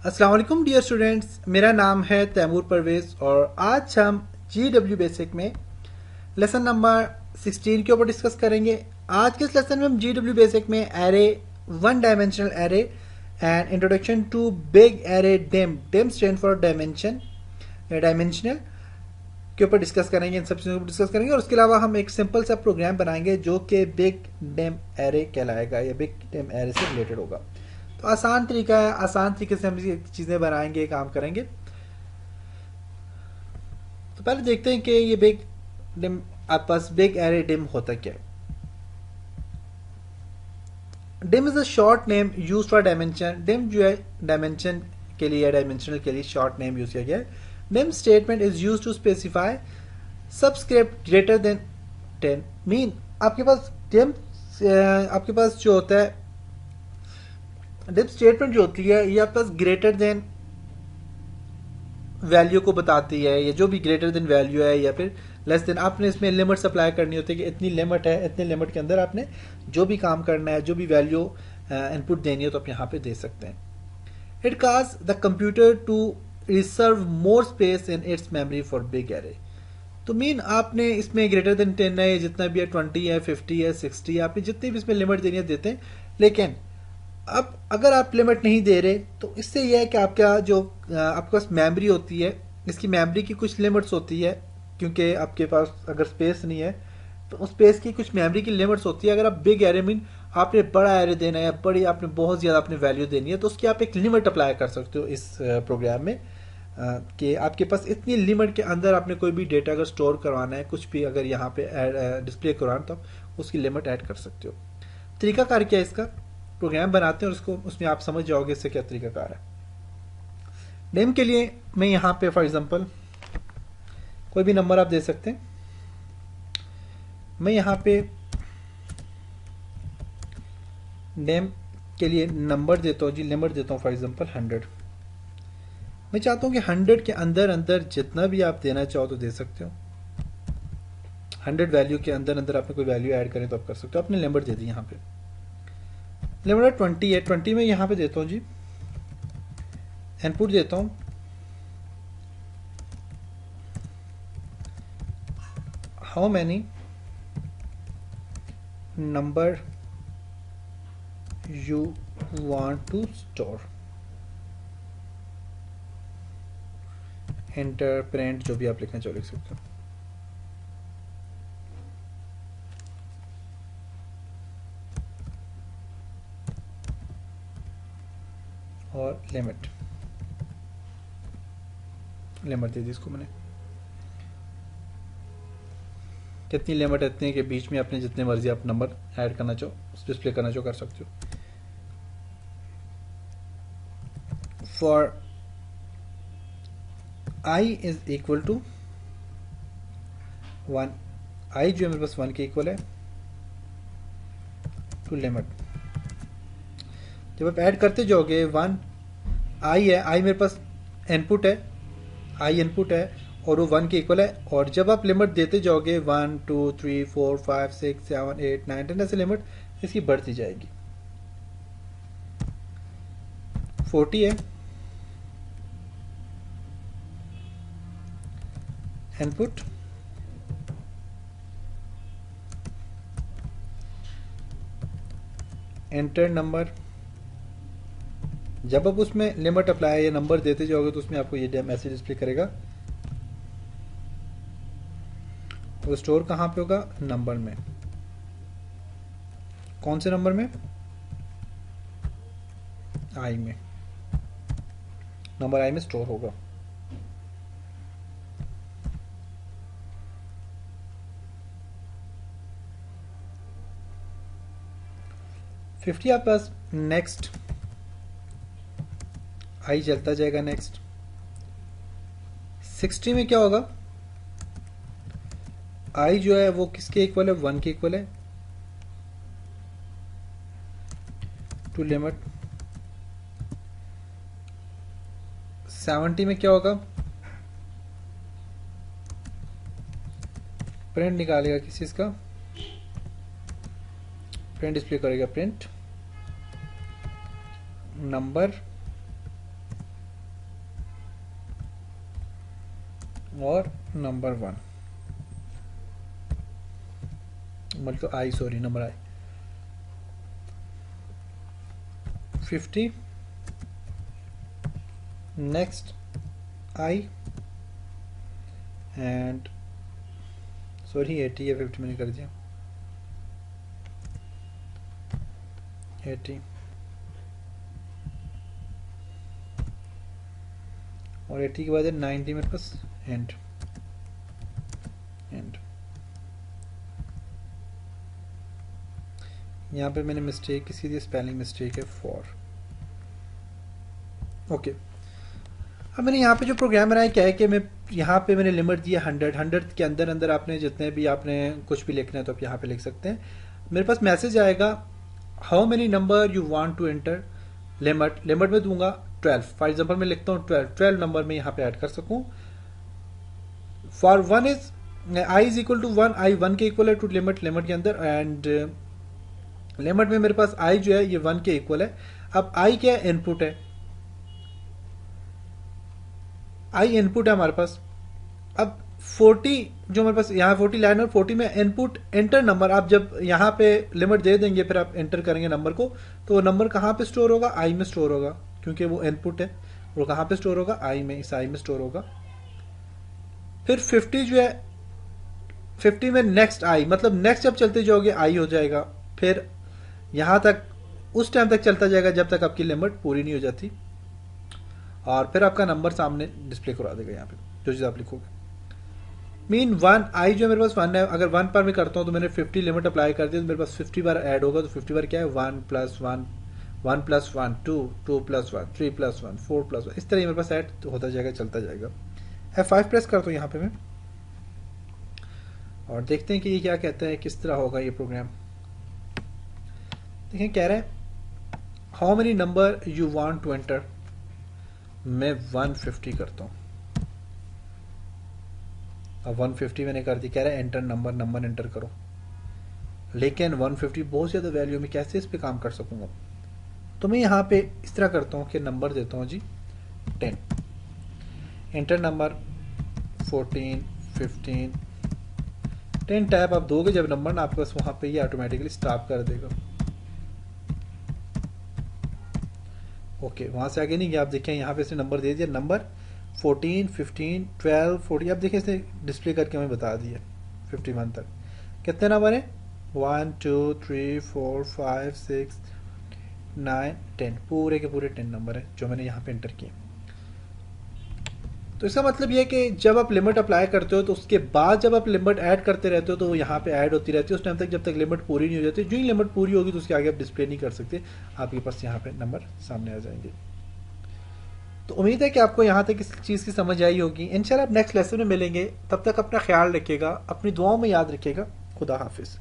अस्सलाम वालेकुम dear students, मेरा नाम है तैमूर परवेज़ और आज हम GW बेसिक में लेसन नंबर 16 के ऊपर डिस्कस करेंगे। आज के इस लेसन में हम GW बेसिक में array, one dimensional array and introduction to big array dim stand for dimension dimensional के ऊपर डिस्कस करेंगे। इन सब चीज़ों को डिस्कस करेंगे और उसके अलावा हम एक सिंपल सा प्रोग्राम बनाएंगे जो कि बिग डिम एरे कहलाएगा या बिग डिम एरे से रिलेटेड होगा। तो आसान तरीका है, आसान तरीके से हम चीज़ें बनाएंगे, काम करेंगे। तो पहले देखते हैं कि ये बिग डिम आपके पास बिग एरे डिम होता क्या है। Dim is a short name use for dimension. Dim जो है डायमेंशन के लिए या डायमेंशनल के लिए शॉर्ट नेम यूज किया गया है। Dim statement is use to specify subscript greater than 10। Mean आपके पास डिम आपके पास जो होता है डिम स्टेटमेंट जो होती है ये आपके पास ग्रेटर देन वैल्यू को बताती है, या जो भी ग्रेटर देन वैल्यू है या फिर लेस देन। आपने इसमें लिमिट अप्लाई करनी होती है कि इतनी लिमिट है, इतने लिमिट के अंदर आपने जो भी काम करना है, जो भी वैल्यू इनपुट देनी है तो आप यहाँ पे दे सकते हैं। It cause the computer to reserve more space in its memory for big array. तो मीन आपने इसमें ग्रेटर देन 10 है, जितना भी है 20 है, 50 है, 60 है, आपने जितनी भी इसमें लिमिट देनी है देते हैं। लेकिन अब अगर आप लिमिट नहीं दे रहे तो इससे यह है कि आपका जो आपके पास मेमोरी होती है, इसकी मेमोरी की कुछ लिमिट्स होती है, क्योंकि आपके पास अगर स्पेस नहीं है तो उस स्पेस की कुछ मेमोरी की लिमिट्स होती है। अगर आप बिग एरे मीन आपने बड़ा एरे देना है, बड़ी आपने बहुत ज़्यादा आपने वैल्यू देनी है, तो उसकी आप एक लिमिट अप्लाई कर सकते हो इस प्रोग्राम में कि आपके पास इतनी लिमिट के अंदर आपने कोई भी डेटा अगर स्टोर करवाना है, कुछ भी अगर यहाँ पे डिस्प्ले करवाना, तो आप उसकी लिमिट ऐड कर सकते हो। तरीकाकार क्या है इसका, प्रोग्राम बनाते हैं और उसको उसमें आप समझ जाओगे इससे क्या तरीकाकार है। नेम के लिए मैं यहाँ पे फॉर एग्जांपल कोई भी नंबर आप दे सकते हैं। मैं यहाँ पे नेम के लिए नंबर देता हूँ जी, लिमिट देता हूँ फॉर एग्जांपल 100। मैं चाहता हूँ कि 100 के अंदर अंदर जितना भी आप देना चाहो तो दे सकते हो। 100 वैल्यू के अंदर अंदर आपने कोई वैल्यू ऐड करें तो आप कर सकते हो। आपने लिमिट दे दी, यहाँ पे लिमिट 20 है। 20 में यहाँ पे देता हूँ जी, इनपुट देता हूँ how many number you want to store, enter, print, जो भी आप लिखना चाहो लिख सकते हो। और लिमिट दे दी इसको मैंने। कितनी लिमिट है, इतने के बीच में अपने जितने मर्जी आप नंबर ऐड करना चाहो, डिस्प्ले करना चाहो कर सकते हो। For i is equal to 1, i जो है मेरे पास 1 के इक्वल है, टू लिमिट। जब आप ऐड करते जाओगे 1 i है, i मेरे पास इनपुट है, i इनपुट है और वो 1 के इक्वल है। और जब आप लिमिट देते जाओगे 1 2 3 4 5 6 7 8 9 10 ऐसे लिमिट इसकी बढ़ती जाएगी। 40 है, इनपुट एंटर नंबर। जब आप उसमें लिमिट अप्लाई या नंबर देते जाओगे तो उसमें आपको ये मैसेज डिस्प्ले करेगा। वो स्टोर कहाँ पे होगा, नंबर में। कौन से नंबर में, आई में, नंबर आई में स्टोर होगा। फिफ्टी आप पास नेक्स्ट आई चलता जाएगा नेक्स्ट। 60 में क्या होगा, आई जो है वो किसके इक्वल है, 1 के इक्वल है, टू लिमिट। 70 में क्या होगा, प्रिंट निकालेगा किस चीज का, प्रिंट डिस्प्ले करेगा, प्रिंट नंबर और नंबर 1 मतलब i, sorry number i 50, next i and sorry 80 या 50 मैंने कर दिया 80 और 80 के बाद है 90 मेरे पास एंड यहाँ पे मैंने मिस्टेक किसी दी स्पेलिंग मिस्टेक है फॉर। ओके, अब मैंने यहाँ पे जो प्रोग्राम बनाया क्या है कि मैं यहाँ पे मैंने लिमिट दी है 100 के अंदर अंदर आपने जितने भी आपने कुछ भी लिखना है तो आप यहाँ पे लिख सकते हैं। मेरे पास मैसेज आएगा how many number you want to enter, limit में दूंगा 12। फॉर एग्जांपल मैं लिखता हूँ 12 नंबर में यहाँ पे ऐड कर सकूँ। For 1 is I is equal to 1, I 1 के इक्वल है टू लिमिट के अंदर एंड लिमिट में मेरे पास आई जो है ये 1 के इक्वल है। अब आई क्या है, इनपुट है, आई इनपुट है हमारे पास। अब 40 जो हमारे पास यहाँ 40 लाइन और 40 में इनपुट एंटर नंबर, आप जब यहाँ पे लिमिट दे देंगे फिर आप एंटर करेंगे नंबर को तो वो नंबर कहाँ पे स्टोर होगा, आई में स्टोर होगा क्योंकि वो इनपुट है। वो कहाँ पे स्टोर होगा, आई में, इस आई में स्टोर होगा। फिर 50 जो है 50 में नेक्स्ट आई, मतलब नेक्स्ट जब चलते जाओगे आई हो जाएगा, फिर यहां तक उस टाइम तक चलता जाएगा जब तक आपकी लिमिट पूरी नहीं हो जाती और फिर आपका नंबर सामने डिस्प्ले करा देगा यहाँ पे जो चीज आप लिखोगे। मीन 1 आई जो मेरे पास 1 है, अगर 1 पर मैं करता हूँ तो मैंने 50 लिमिट अप्लाई कर दी तो मेरे पास 50 बार ऐड होगा। तो 50 बार क्या है, 1 + 1 1 + 1 2 2 + 1 3 + 1 4 + 1 इस तरह मेरे पास ऐड होता जाएगा, चलता जाएगा। F5 प्रेस करता हूँ यहाँ पे मैं और देखते हैं कि ये क्या कहता है, किस तरह होगा ये प्रोग्राम। देखें कह रहा है how many number you want to enter, मैं 150 करता हूँ। अब 150 मैंने कर दी, कह रहा है एंटर नंबर एंटर करो, लेकिन 150 बहुत ज़्यादा वैल्यू, में कैसे इस पे काम कर सकूंगा। तो मैं यहाँ पे इस तरह करता हूँ कि नंबर देता हूँ जी 10, एंटर नंबर 14 15 10 टैप आप दोगे जब नंबर ना आपके पास वहाँ पे ये ऑटोमेटिकली स्टॉप कर देगा। ओके, वहाँ से आगे नहीं गया। आप देखें यहाँ पे इसने नंबर दे दिया, नंबर 14 15 12 40, आप देखें इसने डिस्प्ले करके हमें बता दिया 51 तक कितने नंबर है, 1 2 3 4 5 6 9 10, पूरे के पूरे 10 नंबर है जो मैंने यहाँ पे एंटर किए। तो इसका मतलब ये है कि जब आप लिमिट अप्लाई करते हो तो उसके बाद जब आप लिमिट ऐड करते रहते हो तो वो यहाँ पे ऐड होती रहती है उस टाइम तक जब तक लिमिट पूरी नहीं हो जाती। जो ही लिमिट पूरी होगी तो उसके आगे आप डिस्प्ले नहीं कर सकते, आपके पास यहाँ पे नंबर सामने आ जाएंगे। तो उम्मीद है कि आपको यहाँ तक इस चीज़ की समझ आई होगी। इंशाल्लाह आप नेक्स्ट लेसन में मिलेंगे, तब तक अपना ख्याल रखिएगा, अपनी दुआओं में याद रखिएगा। खुदा हाफिज़।